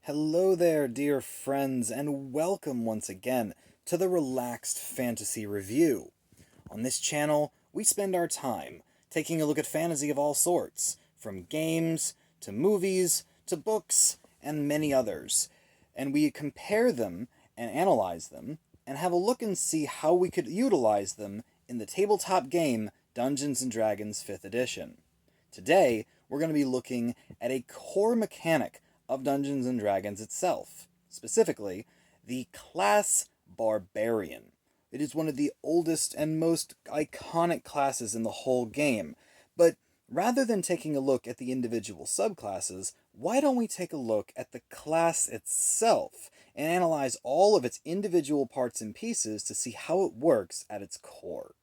Hello there, dear friends, and welcome once again to the Relaxed Fantasy Review. On this channel, we spend our time taking a look at fantasy of all sorts, from games, to movies, to books, and many others. And we compare them and analyze them, and have a look and see how we could utilize them in the tabletop game Dungeons & Dragons 5th Edition. Today, we're going to be looking at a core mechanic of Dungeons & Dragons itself, specifically the class Barbarian. It is one of the oldest and most iconic classes in the whole game, but rather than taking a look at the individual subclasses, why don't we take a look at the class itself and analyze all of its individual parts and pieces to see how it works at its core.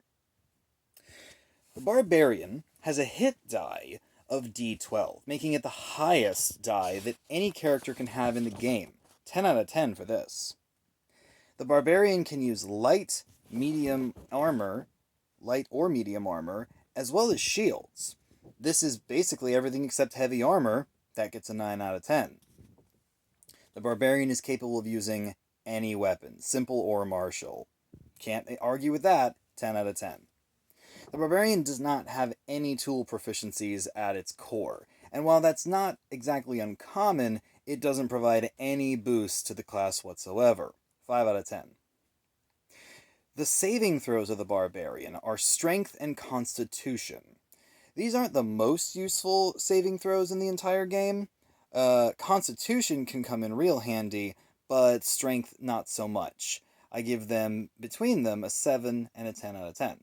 The Barbarian has a hit die of D12, making it the highest die that any character can have in the game. 10 out of 10 for this. The Barbarian can use light or medium armor, as well as shields. This is basically everything except heavy armor. That gets a 9 out of 10. The Barbarian is capable of using any weapon, simple or martial. Can't argue with that. 10 out of 10. The Barbarian does not have any tool proficiencies at its core, and while that's not exactly uncommon, it doesn't provide any boost to the class whatsoever. 5 out of 10. The saving throws of the Barbarian are Strength and Constitution. These aren't the most useful saving throws in the entire game. Constitution can come in real handy, but Strength not so much. I give them, between them, a 7 and a 10 out of 10.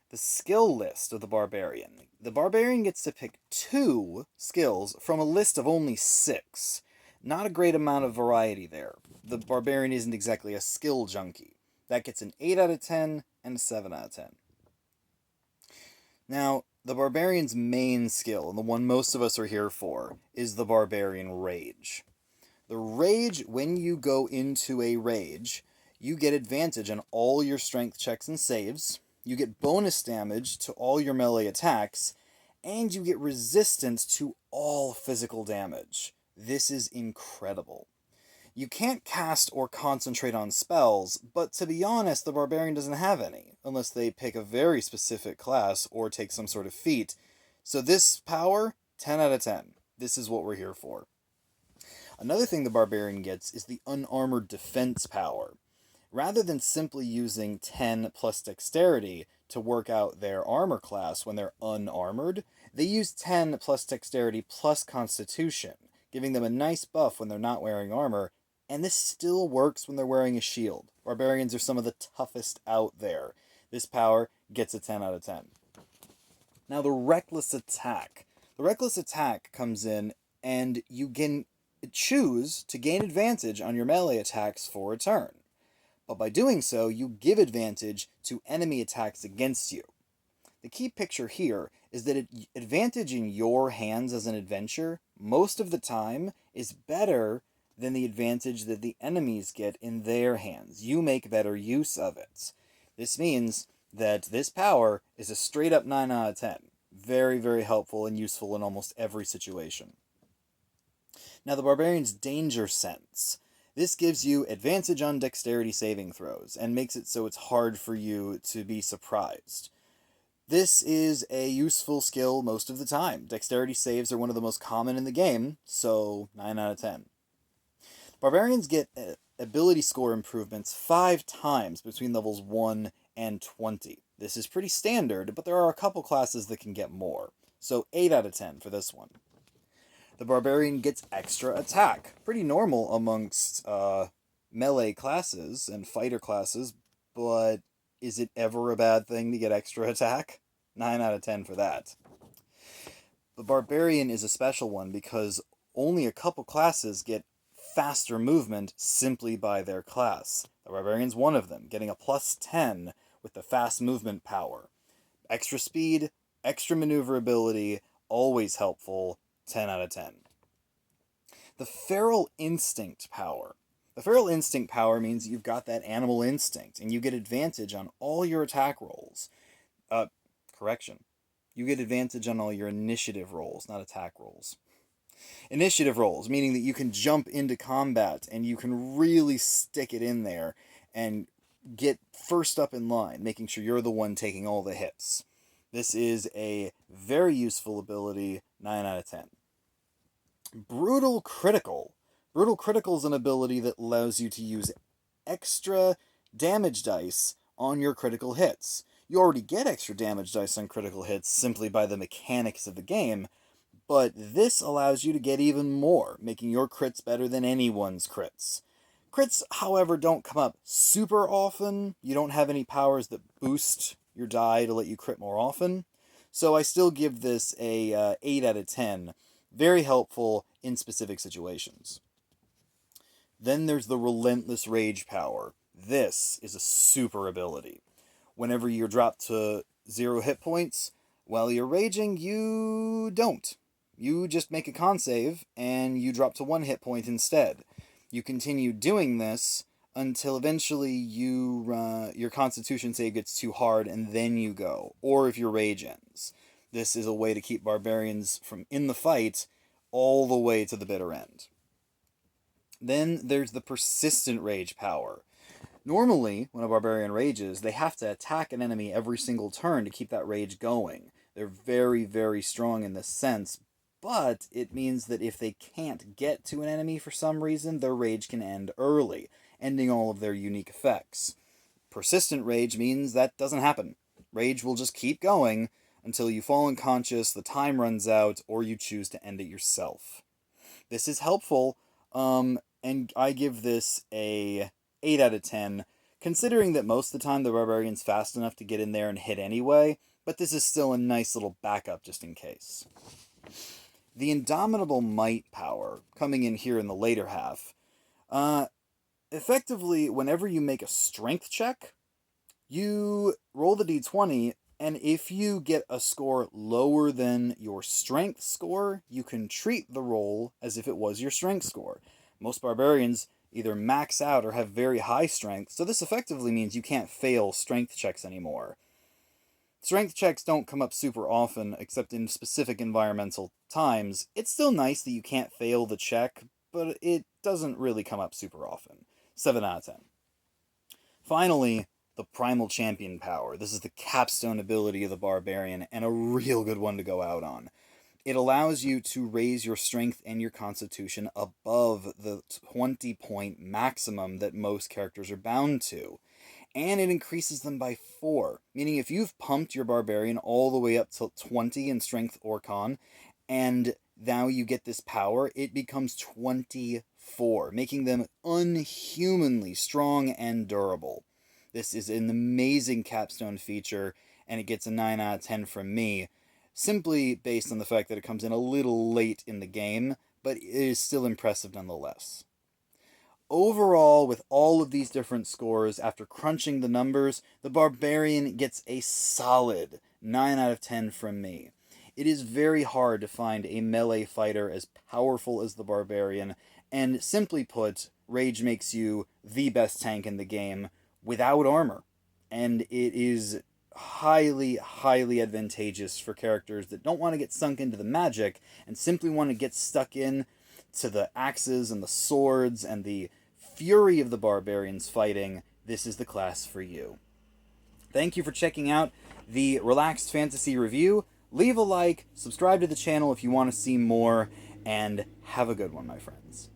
The skill list of the Barbarian. The Barbarian gets to pick 2 skills from a list of only 6. Not a great amount of variety there. The Barbarian isn't exactly a skill junkie. That gets an 8 out of 10 and a 7 out of 10. Now, the Barbarian's main skill, and the one most of us are here for, is the Barbarian Rage. The Rage, when you go into a Rage, you get advantage on all your strength checks and saves. You get bonus damage to all your melee attacks, and you get resistance to all physical damage. This is incredible. You can't cast or concentrate on spells, but to be honest, the Barbarian doesn't have any, unless they pick a very specific class or take some sort of feat. So this power, 10 out of 10. This is what we're here for. Another thing the Barbarian gets is the unarmored defense power. Rather than simply using 10 plus dexterity to work out their armor class when they're unarmored, they use 10 plus dexterity plus constitution, giving them a nice buff when they're not wearing armor, and this still works when they're wearing a shield. Barbarians are some of the toughest out there. This power gets a 10 out of 10. Now the Reckless Attack. The Reckless Attack comes in, and you can choose to gain advantage on your melee attacks for a turn. But by doing so, you give advantage to enemy attacks against you. The key picture here is that advantage in your hands as an adventurer, most of the time, is better than the advantage that the enemies get in their hands. You make better use of it. This means that this power is a straight up 9 out of 10. Very, very helpful and useful in almost every situation. Now the Barbarian's Danger Sense. This gives you advantage on dexterity saving throws, and makes it so it's hard for you to be surprised. This is a useful skill most of the time. Dexterity saves are one of the most common in the game, so 9 out of 10. Barbarians get ability score improvements 5 times between levels 1 and 20. This is pretty standard, but there are a couple classes that can get more, so 8 out of 10 for this one. The Barbarian gets extra attack. Pretty normal amongst melee classes and fighter classes, but is it ever a bad thing to get extra attack? 9 out of 10 for that. The Barbarian is a special one because only a couple classes get faster movement simply by their class. The Barbarian's one of them, getting a plus 10 with the fast movement power. Extra speed, extra maneuverability, always helpful. 10 out of 10. The Feral Instinct power. The Feral Instinct power means you've got that animal instinct, and you get advantage on all your attack rolls. Correction. You get advantage on all your initiative rolls, not attack rolls. Initiative rolls, meaning that you can jump into combat and you can really stick it in there and get first up in line, making sure you're the one taking all the hits. This is a very useful ability, 9 out of 10. Brutal Critical. Brutal Critical is an ability that allows you to use extra damage dice on your critical hits. You already get extra damage dice on critical hits simply by the mechanics of the game, but this allows you to get even more, making your crits better than anyone's crits. Crits, however, don't come up super often. You don't have any powers that boost your die to let you crit more often. So I still give this a 8 out of 10. Very helpful in specific situations. Then there's the Relentless Rage power. This is a super ability. Whenever you're dropped to 0 hit points, while you're raging, you don't. You just make a con save, and you drop to 1 hit point instead. You continue doing this until eventually your constitution save gets too hard, and then you go. Or if your rage ends. This is a way to keep barbarians from in the fight all the way to the bitter end. Then there's the Persistent Rage power. Normally, when a barbarian rages, they have to attack an enemy every single turn to keep that rage going. They're very, very strong in this sense, but it means that if they can't get to an enemy for some reason, their rage can end early, ending all of their unique effects. Persistent Rage means that doesn't happen. Rage will just keep going until you fall unconscious, the time runs out, or you choose to end it yourself. This is helpful, and I give this a 8 out of 10, considering that most of the time the barbarian's fast enough to get in there and hit anyway, but this is still a nice little backup just in case. The Indomitable Might power, coming in here in the later half, effectively, whenever you make a strength check, you roll the d20, and if you get a score lower than your strength score, you can treat the roll as if it was your strength score. Most barbarians either max out or have very high strength, so this effectively means you can't fail strength checks anymore. Strength checks don't come up super often, except in specific environmental times. It's still nice that you can't fail the check, but it doesn't really come up super often. 7 out of 10. Finally, the Primal Champion power. This is the capstone ability of the Barbarian, and a real good one to go out on. It allows you to raise your strength and your constitution above the 20-point maximum that most characters are bound to. And it increases them by 4, meaning if you've pumped your Barbarian all the way up to 20 in strength or con, and now you get this power, it becomes 24, making them unhumanly strong and durable. This is an amazing capstone feature, and it gets a 9 out of 10 from me, simply based on the fact that it comes in a little late in the game, but it is still impressive nonetheless. Overall, with all of these different scores, after crunching the numbers, the Barbarian gets a solid 9 out of 10 from me. It is very hard to find a melee fighter as powerful as the Barbarian, and simply put, Rage makes you the best tank in the game without armor. And it is highly, highly advantageous for characters that don't want to get sunk into the magic and simply want to get stuck in to the axes and the swords and the fury of the barbarians fighting. This is the class for you. Thank you for checking out the Relaxed Fantasy Review. Leave a like, subscribe to the channel if you want to see more, and have a good one, my friends.